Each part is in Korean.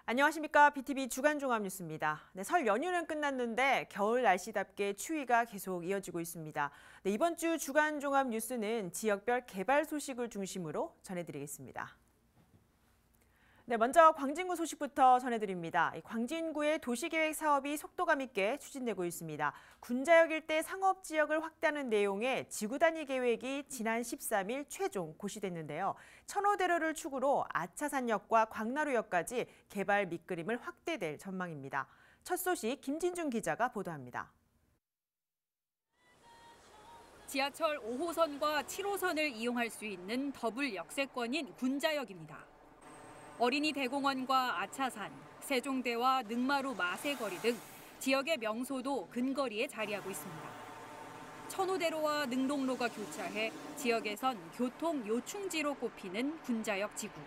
안녕하십니까. BTV 주간종합뉴스입니다. 설 연휴는 끝났는데 겨울 날씨답게 추위가 계속 이어지고 있습니다. 이번 주 주간종합뉴스는 지역별 개발 소식을 중심으로 전해드리겠습니다. 먼저 광진구 소식부터 전해드립니다. 광진구의 도시계획 사업이 속도감 있게 추진되고 있습니다. 군자역 일대 상업지역을 확대하는 내용의 지구단위 계획이 지난 13일 최종 고시됐는데요. 천호대로를 축으로 아차산역과 광나루역까지 개발 밑그림을 확대될 전망입니다. 첫 소식 김진중 기자가 보도합니다. 지하철 5호선과 7호선을 이용할 수 있는 더블 역세권인 군자역입니다. 어린이 대공원과 아차산, 세종대와 능마루 마세거리 등 지역의 명소도 근거리에 자리하고 있습니다. 천호대로와 능동로가 교차해 지역에선 교통 요충지로 꼽히는 군자역 지구.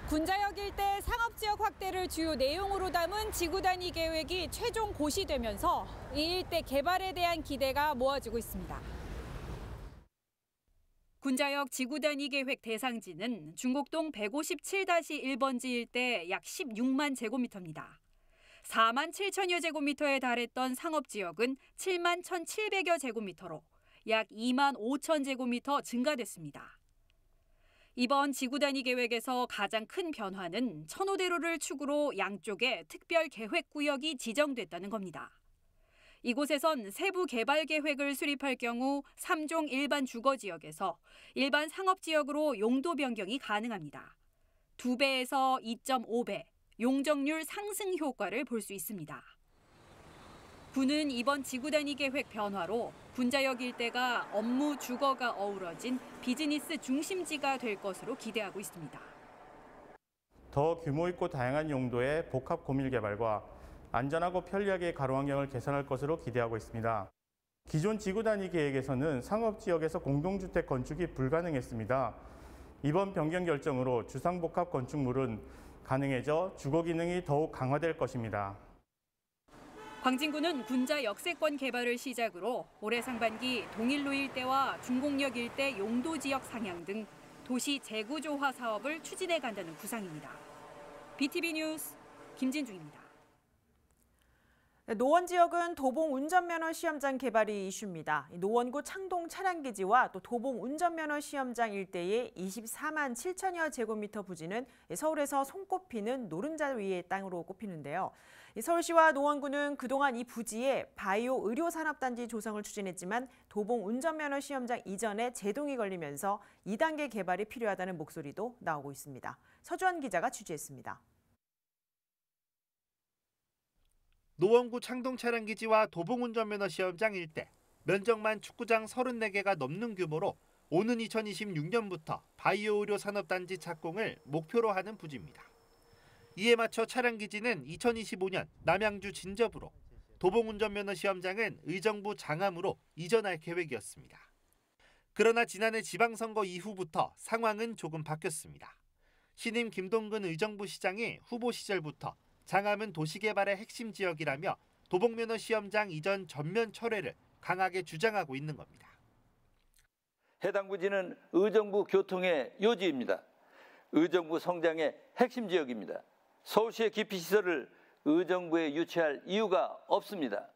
군자역 일대 상업지역 확대를 주요 내용으로 담은 지구단위 계획이 최종 고시되면서 이 일대 개발에 대한 기대가 모아지고 있습니다. 군자역 지구단위 계획 대상지는 중곡동 157-1번지 일대 약 16만 제곱미터입니다. 4만 7천여 제곱미터에 달했던 상업지역은 7만 1,700여 제곱미터로 약 2만 5천 제곱미터 증가됐습니다. 이번 지구단위 계획에서 가장 큰 변화는 천호대로를 축으로 양쪽에 특별 계획구역이 지정됐다는 겁니다. 이곳에선 세부 개발 계획을 수립할 경우 3종 일반 주거지역에서 일반 상업지역으로 용도 변경이 가능합니다. 2배에서 2.5배, 용적률 상승 효과를 볼 수 있습니다. 군은 이번 지구단위 계획 변화로 군자역 일대가 업무, 주거가 어우러진 비즈니스 중심지가 될 것으로 기대하고 있습니다. 더 규모 있고 다양한 용도의 복합 고밀 개발과 안전하고 편리하게 가로 환경을 개선할 것으로 기대하고 있습니다. 기존 지구단위 계획에서는 상업지역에서 공동주택 건축이 불가능했습니다. 이번 변경 결정으로 주상복합 건축물은 가능해져 주거 기능이 더욱 강화될 것입니다. 광진구는 군자 역세권 개발을 시작으로 올해 상반기 동일로 일대와 중곡역 일대 용도지역 상향 등 도시 재구조화 사업을 추진해 간다는 구상입니다. BTV 뉴스 김진중입니다. 노원 지역은 도봉 운전면허 시험장 개발이 이슈입니다. 노원구 창동 차량기지와 또 도봉 운전면허 시험장 일대의 24만 7천여 제곱미터 부지는 서울에서 손꼽히는 노른자 위의 땅으로 꼽히는데요. 서울시와 노원구는 그동안 이 부지에 바이오 의료산업단지 조성을 추진했지만 도봉 운전면허 시험장 이전에 제동이 걸리면서 2단계 개발이 필요하다는 목소리도 나오고 있습니다. 서주환 기자가 취재했습니다. 노원구 창동 차량기지와 도봉 운전면허 시험장 일대, 면적만 축구장 34개가 넘는 규모로 오는 2026년부터 바이오 의료 산업단지 착공을 목표로 하는 부지입니다. 이에 맞춰 차량기지는 2025년 남양주 진접으로, 도봉 운전면허 시험장은 의정부 장암으로 이전할 계획이었습니다. 그러나 지난해 지방선거 이후부터 상황은 조금 바뀌었습니다. 신임 김동근 의정부 시장이 후보 시절부터 장암은 도시개발의 핵심 지역이라며 도봉면허 시험장 이전 전면 철회를 강하게 주장하고 있는 겁니다. 해당 부지는 의정부 교통의 요지입니다. 의정부 성장의 핵심 지역입니다. 서울시의 기피시설을 의정부에 유치할 이유가 없습니다.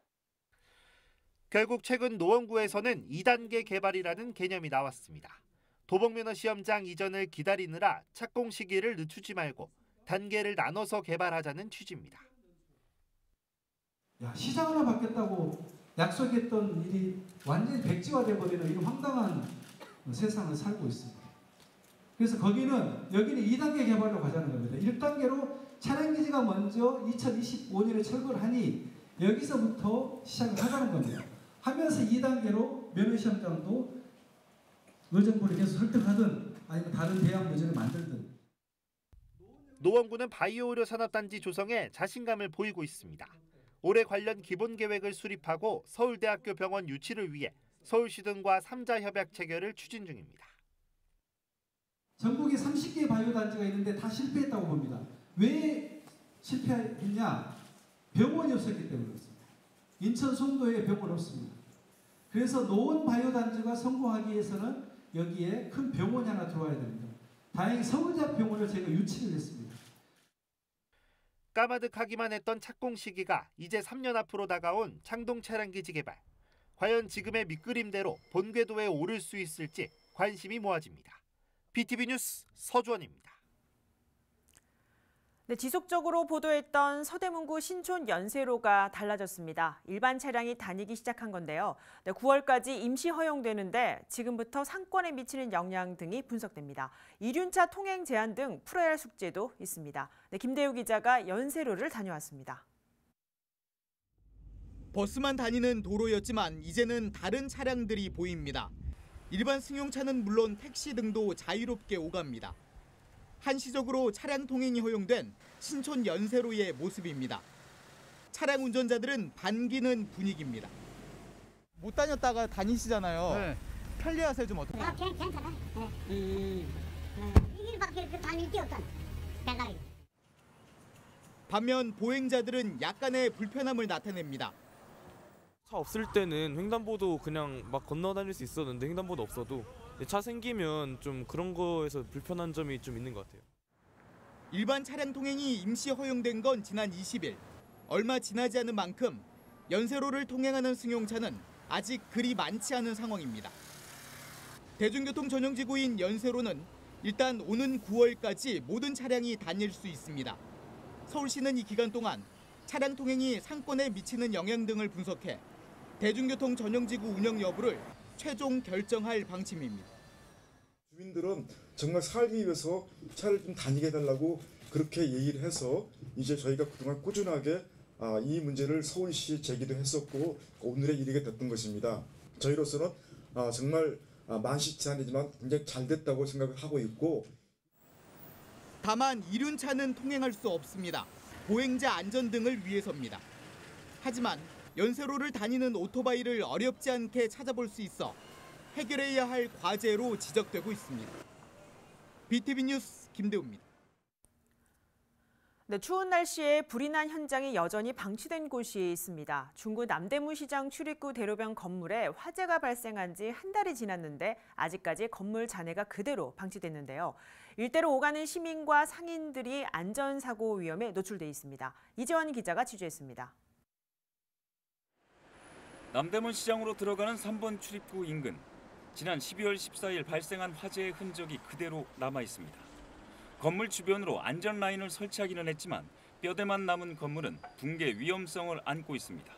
결국 최근 노원구에서는 2단계 개발이라는 개념이 나왔습니다. 도봉면허 시험장 이전을 기다리느라 착공 시기를 늦추지 말고 단계를 나눠서 개발하자는 취지입니다. 시장 하나 바뀌었다고 약속했던 일이 완전히 백지화돼버리는 이런 황당한 세상을 살고 있습니다. 그래서 여기는 2단계 개발로 가자는 겁니다. 1단계로 차량기지가 먼저 2025년에 철거를 하니 여기서부터 시작을 하자는 겁니다. 하면서 2단계로 면허시험장도 의정부를 계속 설득하든 아니면 다른 대안 모델을 만들든. 노원구는 바이오 의료 산업단지 조성에 자신감을 보이고 있습니다. 올해 관련 기본 계획을 수립하고 서울대학교 병원 유치를 위해 서울시 등과 3자 협약 체결을 추진 중입니다. 전국에 30개의 바이오 단지가 있는데 다 실패했다고 봅니다. 왜 실패했냐? 병원이 없었기 때문에 그렇습니다. 인천 송도에 병원이 없습니다. 그래서 노원 바이오 단지가 성공하기 위해서는 여기에 큰 병원이 하나 들어와야 됩니다. 다행히 서울대학병원을 제가 유치를 했습니다. 까마득하기만 했던 착공 시기가 이제 3년 앞으로 다가온 창동 차량기지 개발. 과연 지금의 밑그림대로 본궤도에 오를 수 있을지 관심이 모아집니다. BTV 뉴스 서주원입니다. 네, 지속적으로 보도했던 서대문구 신촌 연세로가 달라졌습니다. 일반 차량이 다니기 시작한 건데요. 네, 9월까지 임시 허용되는데 지금부터 상권에 미치는 영향 등이 분석됩니다. 이륜차 통행 제한 등 풀어야 할 숙제도 있습니다. 네, 김대우 기자가 연세로를 다녀왔습니다. 버스만 다니는 도로였지만 이제는 다른 차량들이 보입니다. 일반 승용차는 물론 택시 등도 자유롭게 오갑니다. 한시적으로 차량 통행이 허용된 신촌 연세로의 모습입니다. 차량 운전자들은 반기는 분위기입니다. 못 다녔다가 다니시잖아요. 네. 편리하세요, 좀 어떻게? 괜찮아. 이 밖에 다닐 게 없잖아. 대가리. 반면 보행자들은 약간의 불편함을 나타냅니다. 차 없을 때는 횡단보도 그냥 막 건너 다닐 수 있었는데 횡단보도 없어도 차 생기면 좀 그런 거에서 불편한 점이 좀 있는 것 같아요. 일반 차량 통행이 임시 허용된 건 지난 20일. 얼마 지나지 않은 만큼 연세로를 통행하는 승용차는 아직 그리 많지 않은 상황입니다. 대중교통 전용지구인 연세로는 일단 오는 9월까지 모든 차량이 다닐 수 있습니다. 서울시는 이 기간 동안 차량 통행이 상권에 미치는 영향 등을 분석해 대중교통 전용지구 운영 여부를 최종 결정할 방침입니다. 주민들은 정말 살기 위해서 차를 좀 다니게 해달라고 그렇게 얘기를 해서 이제 저희가 그동안 꾸준하게 이 문제를 서울시에 제기도 했었고 오늘에 이르게 됐던 것입니다. 저희로서는 정말 만시치 않지만 굉장히 잘 됐다고 생각을 하고 있고. 다만 이륜차는 통행할 수 없습니다. 보행자 안전 등을 위해서입니다. 하지만 연세로를 다니는 오토바이를 어렵지 않게 찾아볼 수 있어 해결해야 할 과제로 지적되고 있습니다. BTV 뉴스 김대우입니다. 네, 추운 날씨에 불이 난 현장이 여전히 방치된 곳이 있습니다. 중구 남대문시장 출입구 대로변 건물에 화재가 발생한 지 한 달이 지났는데 아직까지 건물 잔해가 그대로 방치됐는데요. 일대로 오가는 시민과 상인들이 안전사고 위험에 노출돼 있습니다. 이재원 기자가 취재했습니다. 남대문 시장으로 들어가는 3번 출입구 인근. 지난 12월 14일 발생한 화재의 흔적이 그대로 남아 있습니다. 건물 주변으로 안전 라인을 설치하기는 했지만 뼈대만 남은 건물은 붕괴 위험성을 안고 있습니다.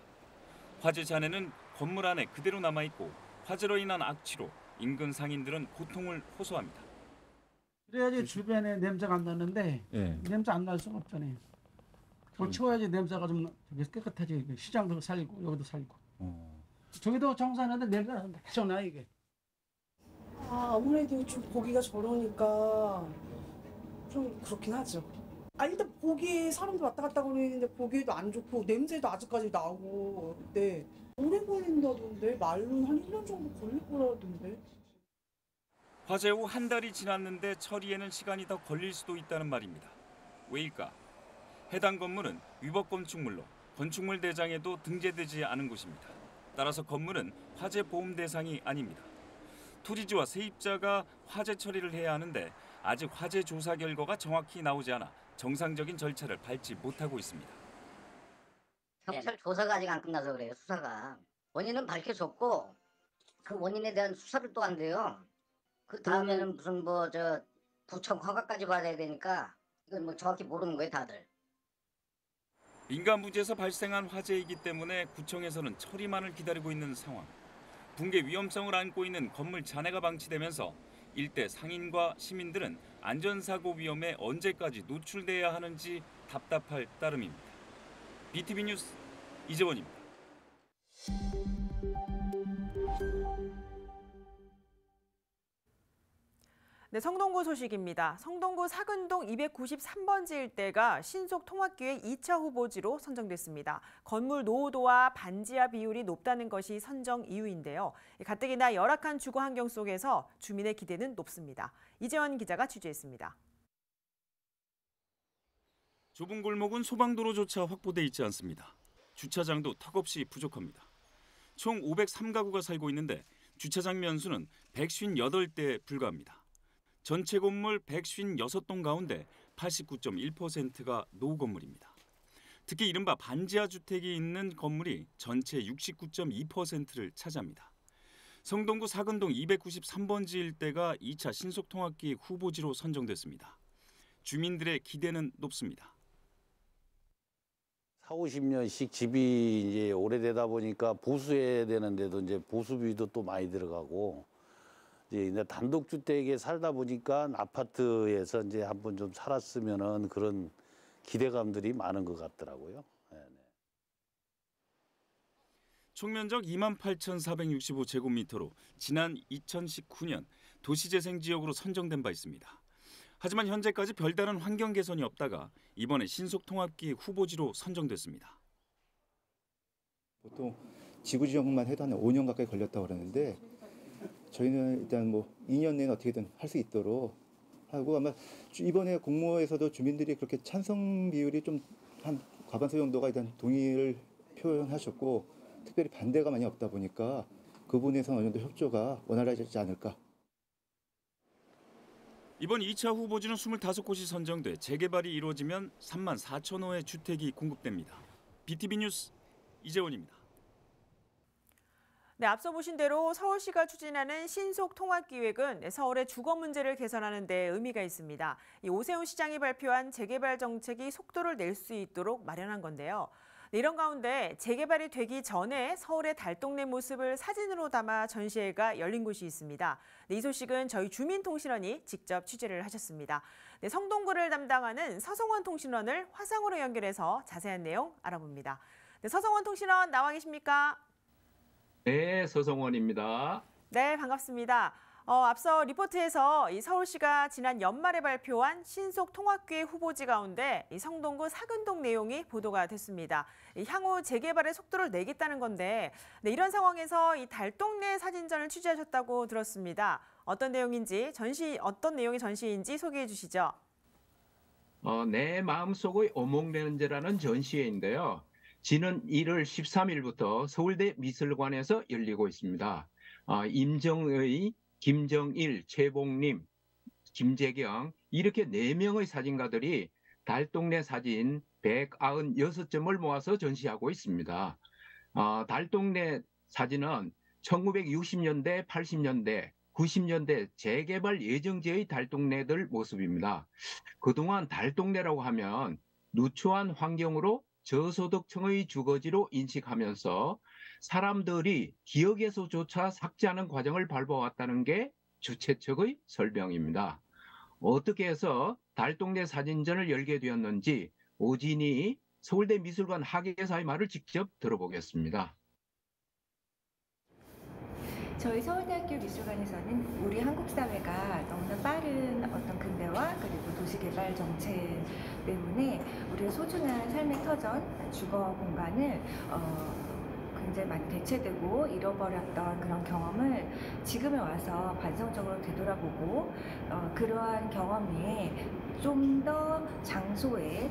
화재 잔해는 건물 안에 그대로 남아 있고 화재로 인한 악취로 인근 상인들은 고통을 호소합니다. 그래야지 주변에 냄새가 안 나는데 냄새 안 날 수가 없잖아요. 치워야지 냄새가 좀 깨끗하지. 시장도 살리고 여기도 살리고. 저기도 청소하는데 냄새가 계속 나 이게. 아무래도 좀 보기가 저러니까 좀 그렇긴 하죠. 일단 보기에 사람도 왔다 갔다 거리는데 보기에도 안 좋고 냄새도 아직까지 나고. 근데 오래 걸린다던데 말로는 한 1년 정도 걸릴 거라던데. 화재 후 한 달이 지났는데 처리에는 시간이 더 걸릴 수도 있다는 말입니다. 왜일까? 해당 건물은 위법 건축물로 건축물 대장에도 등재되지 않은 곳입니다. 따라서 건물은 화재 보험 대상이 아닙니다. 토지주와 세입자가 화재 처리를 해야 하는데 아직 화재 조사 결과가 정확히 나오지 않아 정상적인 절차를 밟지 못하고 있습니다. 경찰 조사가 아직 안 끝나서 그래요. 수사가. 원인은 밝혀졌고 그 원인에 대한 수사를 또 한대요. 그 다음에는 무슨 구청 허가까지 받아야 되니까 이건 정확히 모르는 거예요, 다들. 민간부지에서 발생한 화재이기 때문에 구청에서는 처리만을 기다리고 있는 상황. 붕괴 위험성을 안고 있는 건물 잔해가 방치되면서 일대 상인과 시민들은 안전사고 위험에 언제까지 노출돼야 하는지 답답할 따름입니다. BTV 뉴스 이재원입니다. 네, 성동구 소식입니다. 성동구 사근동 293번지 일대가 신속 통합기획 2차 후보지로 선정됐습니다. 건물 노후도와 반지하 비율이 높다는 것이 선정 이유인데요. 가뜩이나 열악한 주거 환경 속에서 주민의 기대는 높습니다. 이재원 기자가 취재했습니다. 좁은 골목은 소방도로조차 확보돼 있지 않습니다. 주차장도 턱없이 부족합니다. 총 503가구가 살고 있는데 주차장 면수는 158대에 불과합니다. 전체 건물 156동 가운데 89.1%가 노후 건물입니다. 특히 이른바 반지하 주택이 있는 건물이 전체 69.2%를 차지합니다. 성동구 사근동 293번지 일대가 2차 신속통합기획 후보지로 선정됐습니다. 주민들의 기대는 높습니다. 40-50년씩 집이 이제 오래되다 보니까 보수해야 되는데도 이제 보수비도 또 많이 들어가고 이제 단독주택에 살다 보니까 아파트에서 이제 한번 좀 살았으면은 그런 기대감들이 많은 것 같더라고요. 총면적 28,465제곱미터로 지난 2019년 도시재생지역으로 선정된 바 있습니다. 하지만 현재까지 별다른 환경 개선이 없다가 이번에 신속통합기획 후보지로 선정됐습니다. 보통 지구 지정만 해도 한 5년 가까이 걸렸다고 그러는데 저희는 일단 뭐 2년 내에 어떻게든 할 수 있도록 하고 아마 이번에 공모에서도 주민들이 그렇게 찬성 비율이 좀 한 과반수 정도가 일단 동의를 표현하셨고 특별히 반대가 많이 없다 보니까 그 부분에서 어느 정도 협조가 원활하지 않을까. 이번 2차 후보지는 25곳이 선정돼 재개발이 이루어지면 34,000호의 주택이 공급됩니다. BTV 뉴스 이재원입니다. 네, 앞서 보신 대로 서울시가 추진하는 신속통합기획은 서울의 주거 문제를 개선하는 데 의미가 있습니다. 오세훈 시장이 발표한 재개발 정책이 속도를 낼 수 있도록 마련한 건데요. 이런 가운데 재개발이 되기 전에 서울의 달동네 모습을 사진으로 담아 전시회가 열린 곳이 있습니다. 이 소식은 저희 주민통신원이 직접 취재를 하셨습니다. 성동구를 담당하는 서성원 통신원을 화상으로 연결해서 자세한 내용 알아봅니다. 서성원 통신원 나와 계십니까? 네, 서성원입니다. 네, 반갑습니다. 앞서 리포트에서 이 서울시가 지난 연말에 발표한 신속통합기획 후보지 가운데 이 성동구 사근동 내용이 보도가 됐습니다. 향후 재개발의 속도를 내겠다는 건데 이런 상황에서 이 달동네 사진전을 취재하셨다고 들었습니다. 어떤 내용인지 어떤 내용의 전시인지 소개해 주시죠. 내 마음속의 어몽랜드라는 전시회인데요. 지난 1월 13일부터 서울대 미술관에서 열리고 있습니다. 임정의, 김정일, 최봉림, 김재경 이렇게 4명의 사진가들이 달동네 사진 196점을 모아서 전시하고 있습니다. 달동네 사진은 1960년대, 80년대, 90년대 재개발 예정지의 달동네들 모습입니다. 그동안 달동네라고 하면 누추한 환경으로 저소득층의 주거지로 인식하면서 사람들이 기억에서조차 삭제하는 과정을 밟아왔다는 게 주최 측의 설명입니다. 어떻게 해서 달동네 사진전을 열게 되었는지 오진희 서울대 미술관 학예사의 말을 직접 들어보겠습니다. 저희 서울대학교 미술관에서는 우리 한국 사회가 너무나 빠른 어떤 근대화 그리고 도시개발 정책 때문에 우리의 소중한 삶의 터전, 주거 공간을 굉장히 많이 대체되고 잃어버렸던 그런 경험을 지금에 와서 반성적으로 되돌아보고 그러한 경험이 좀 더 장소의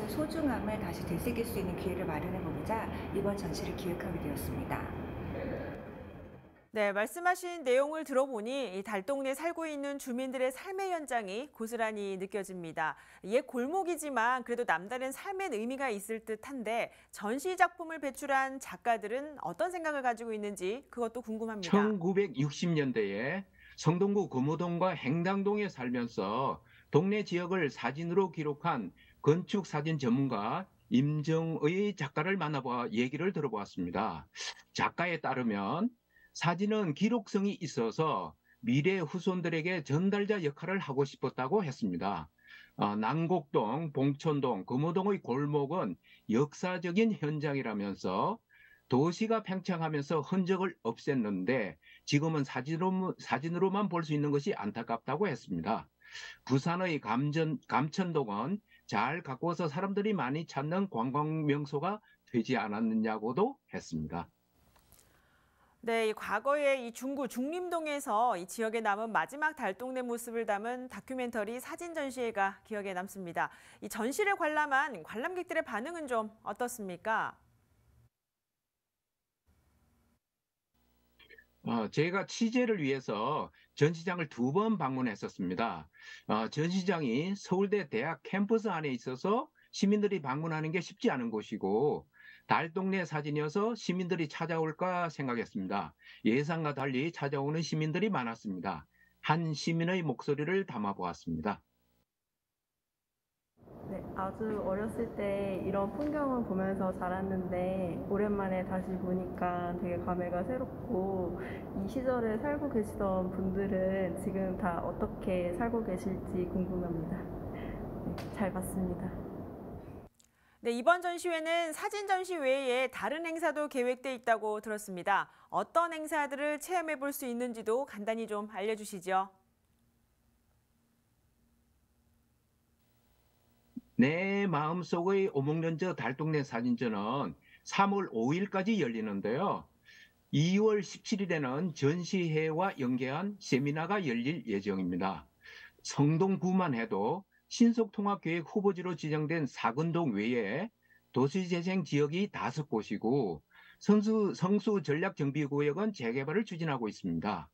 소중함을 다시 되새길 수 있는 기회를 마련해보고자 이번 전시를 기획하게 되었습니다. 네, 말씀하신 내용을 들어보니 이 달동네에 살고 있는 주민들의 삶의 현장이 고스란히 느껴집니다. 옛 골목이지만 그래도 남다른 삶의 의미가 있을 듯한데 전시 작품을 배출한 작가들은 어떤 생각을 가지고 있는지 그것도 궁금합니다. 1960년대에 성동구 금호동과 행당동에 살면서 동네 지역을 사진으로 기록한 건축사진 전문가 임정의 작가를 만나봐 얘기를 들어보았습니다. 작가에 따르면 사진은 기록성이 있어서 미래 후손들에게 전달자 역할을 하고 싶었다고 했습니다. 남곡동, 봉천동, 금호동의 골목은 역사적인 현장이라면서 도시가 팽창하면서 흔적을 없앴는데 지금은 사진으로만 볼 수 있는 것이 안타깝다고 했습니다. 부산의 감천동은 잘 가꾸어서 사람들이 많이 찾는 관광 명소가 되지 않았느냐고도 했습니다. 네, 과거에 이 중구 중림동에서 이 지역에 남은 마지막 달동네 모습을 담은 다큐멘터리 사진 전시회가 기억에 남습니다. 이 전시를 관람한 관람객들의 반응은 좀 어떻습니까? 제가 취재를 위해서 전시장을 2번 방문했었습니다. 전시장이 서울대 대학 캠퍼스 안에 있어서 시민들이 방문하는 게 쉽지 않은 곳이고 달동네 사진이어서 시민들이 찾아올까 생각했습니다. 예상과 달리 찾아오는 시민들이 많았습니다. 한 시민의 목소리를 담아보았습니다. 네, 아주 어렸을 때 이런 풍경을 보면서 자랐는데 오랜만에 다시 보니까 되게 감회가 새롭고 이 시절에 살고 계시던 분들은 지금 다 어떻게 살고 계실지 궁금합니다. 네, 잘 봤습니다. 네, 이번 전시회는 사진 전시 외에 다른 행사도 계획돼 있다고 들었습니다. 어떤 행사들을 체험해 볼 수 있는지도 간단히 좀 알려주시죠. 내 마음속의 오목련저 달동네 사진전은 3월 5일까지 열리는데요. 2월 17일에는 전시회와 연계한 세미나가 열릴 예정입니다. 성동구만 해도 신속통합계획 후보지로 지정된 사근동 외에 도시재생 지역이 5곳이고 성수 전략정비구역은 재개발을 추진하고 있습니다.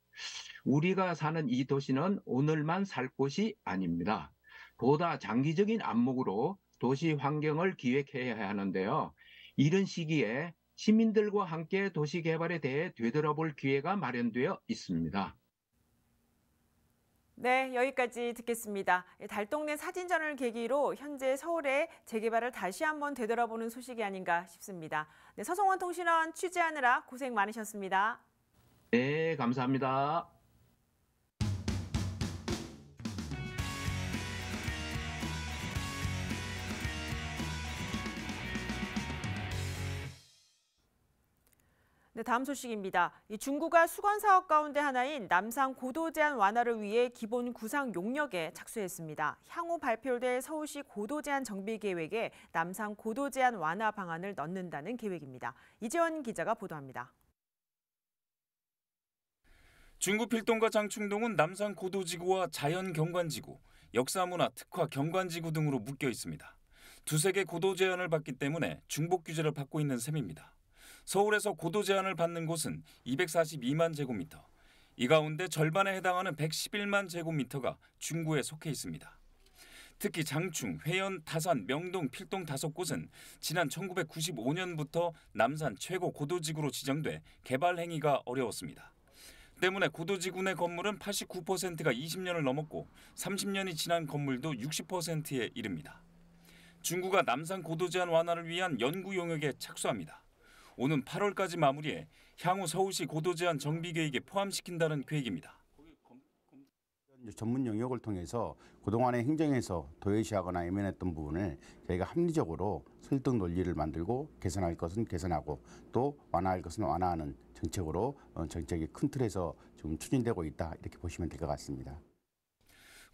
우리가 사는 이 도시는 오늘만 살 곳이 아닙니다. 보다 장기적인 안목으로 도시 환경을 기획해야 하는데요. 이런 시기에 시민들과 함께 도시 개발에 대해 되돌아볼 기회가 마련되어 있습니다. 네, 여기까지 듣겠습니다. 달동네 사진전을 계기로 현재 서울의 재개발을 다시 한번 되돌아보는 소식이 아닌가 싶습니다. 네, 서성원 통신원 취재하느라 고생 많으셨습니다. 네, 감사합니다. 네, 다음 소식입니다. 중구가 수건 사업 가운데 하나인 남산 고도 제한 완화를 위해 기본 구상 용역에 착수했습니다. 향후 발표될 서울시 고도 제한 정비 계획에 남산 고도 제한 완화 방안을 넣는다는 계획입니다. 이재원 기자가 보도합니다. 중구 필동과 장충동은 남산 고도지구와 자연경관지구, 역사문화 특화 경관지구 등으로 묶여 있습니다. 두세 개 고도 제한을 받기 때문에 중복 규제를 받고 있는 셈입니다. 서울에서 고도 제한을 받는 곳은 242만 제곱미터, 이 가운데 절반에 해당하는 111만 제곱미터가 중구에 속해 있습니다. 특히 장충, 회연, 타산, 명동, 필동 5곳은 지난 1995년부터 남산 최고 고도지구로 지정돼 개발 행위가 어려웠습니다. 때문에 고도지구 내 건물은 89%가 20년을 넘었고 30년이 지난 건물도 60%에 이릅니다. 중구가 남산 고도 제한 완화를 위한 연구 용역에 착수합니다. 오는 8월까지 마무리해 향후 서울시 고도 제한 정비 계획에 포함시킨다는 계획입니다. 전문 영역을 통해서 그동안의 행정에서 도외시하거나 애매했던 부분을 저희가 합리적으로 설득 논리를 만들고 개선할 것은 개선하고 또 완화할 것은 완화하는 정책으로 정책이 큰 틀에서 지금 추진되고 있다, 이렇게 보시면 될 것 같습니다.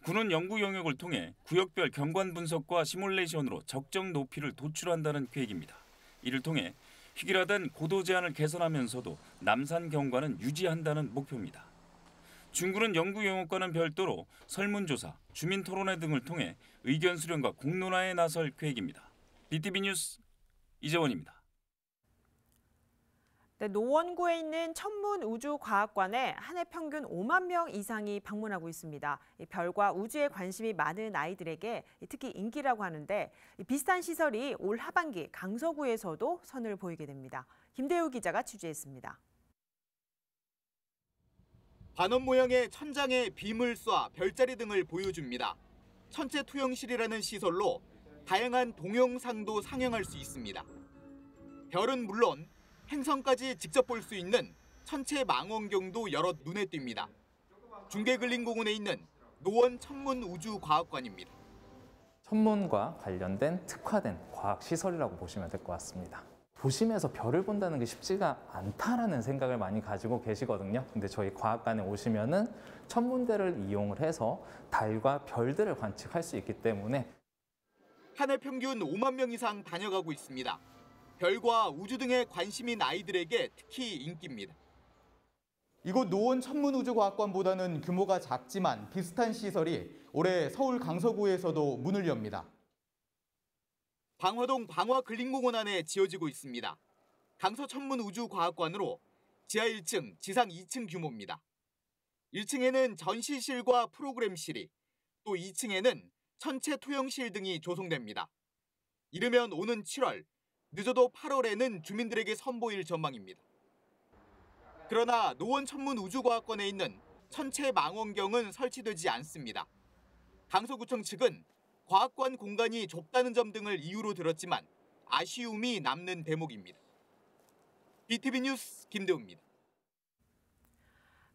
군은 연구 영역을 통해 구역별 경관 분석과 시뮬레이션으로 적정 높이를 도출한다는 계획입니다. 이를 통해 획일화된 고도 제한을 개선하면서도 남산 경관은 유지한다는 목표입니다. 중구는 연구 영역과는 별도로 설문조사, 주민 토론회 등을 통해 의견 수렴과 공론화에 나설 계획입니다. BTV 뉴스 이재원입니다. 네, 노원구에 있는 천문우주과학관에 한 해 평균 5만 명 이상이 방문하고 있습니다. 별과 우주에 관심이 많은 아이들에게 특히 인기라고 하는데 비슷한 시설이 올 하반기 강서구에서도 선을 보이게 됩니다. 김대우 기자가 취재했습니다. 반원 모양의 천장에 빔을 쏴 별자리 등을 보여줍니다. 천체 투영실이라는 시설로 다양한 동영상도 상영할 수 있습니다. 별은 물론 행성까지 직접 볼 수 있는 천체 망원경도 여럿 눈에 띕니다. 중계근린공원에 있는 노원 천문우주과학관입니다. 천문과 관련된 특화된 과학시설이라고 보시면 될 것 같습니다. 도심에서 별을 본다는 게 쉽지가 않다라는 생각을 많이 가지고 계시거든요. 근데 저희 과학관에 오시면은 천문대를 이용을 해서 달과 별들을 관측할 수 있기 때문에 한 해 평균 5만 명 이상 다녀가고 있습니다. 별과 우주 등에 관심인 아이들에게 특히 인기입니다. 이곳 노원 천문우주과학관보다는 규모가 작지만 비슷한 시설이 올해 서울 강서구에서도 문을 엽니다. 방화동 방화근린공원 안에 지어지고 있습니다. 강서천문우주과학관으로 지하 1층, 지상 2층 규모입니다. 1층에는 전시실과 프로그램실이, 또 2층에는 천체 투영실 등이 조성됩니다. 이르면 오는 7월, 늦어도 8월에는 주민들에게 선보일 전망입니다. 그러나 노원 천문우주과학관에 있는 천체 망원경은 설치되지 않습니다. 강서구청 측은 과학관 공간이 좁다는 점 등을 이유로 들었지만 아쉬움이 남는 대목입니다. BTV 뉴스 김대우입니다.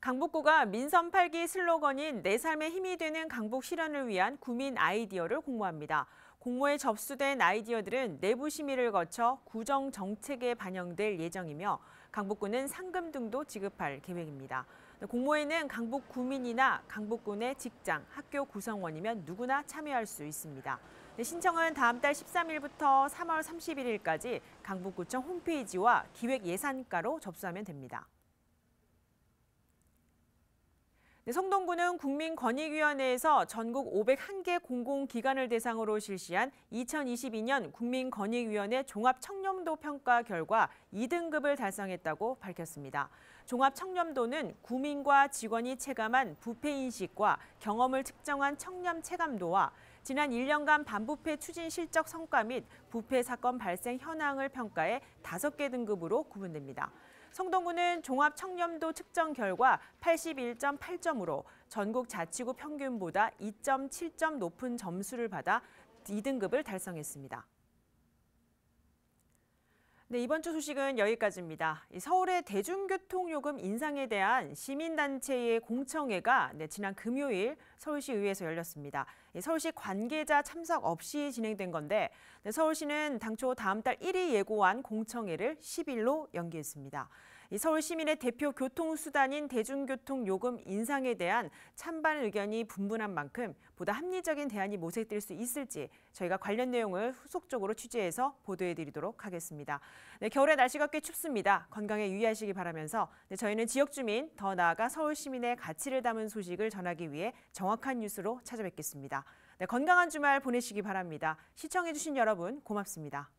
강북구가 민선 8기 슬로건인 내 삶에 힘이 되는 강북 실현을 위한 구민 아이디어를 공모합니다. 공모에 접수된 아이디어들은 내부 심의를 거쳐 구정 정책에 반영될 예정이며 강북구는 상금 등도 지급할 계획입니다. 공모에는 강북 구민이나 강북구 내 직장, 학교 구성원이면 누구나 참여할 수 있습니다. 신청은 다음 달 13일부터 3월 31일까지 강북구청 홈페이지와 기획예산과로 접수하면 됩니다. 성동구는 국민권익위원회에서 전국 501개 공공기관을 대상으로 실시한 2022년 국민권익위원회 종합청렴도 평가 결과 2등급을 달성했다고 밝혔습니다. 종합청렴도는 구민과 직원이 체감한 부패인식과 경험을 측정한 청렴 체감도와 지난 1년간 반부패 추진 실적 성과 및 부패 사건 발생 현황을 평가해 5개 등급으로 구분됩니다. 성동구는 종합청렴도 측정 결과 81.8점으로 전국 자치구 평균보다 2.7점 높은 점수를 받아 2등급을 달성했습니다. 네, 이번 주 소식은 여기까지입니다. 서울의 대중교통요금 인상에 대한 시민단체의 공청회가 지난 금요일 서울시의회에서 열렸습니다. 서울시 관계자 참석 없이 진행된 건데 서울시는 당초 다음 달 1일 예고한 공청회를 10일로 연기했습니다. 서울 시민의 대표 교통수단인 대중교통요금 인상에 대한 찬반 의견이 분분한 만큼 보다 합리적인 대안이 모색될 수 있을지 저희가 관련 내용을 후속적으로 취재해서 보도해드리도록 하겠습니다. 네, 겨울에 날씨가 꽤 춥습니다. 건강에 유의하시기 바라면서 저희는 지역 주민, 더 나아가 서울 시민의 가치를 담은 소식을 전하기 위해 정확한 뉴스로 찾아뵙겠습니다. 네, 건강한 주말 보내시기 바랍니다. 시청해주신 여러분 고맙습니다.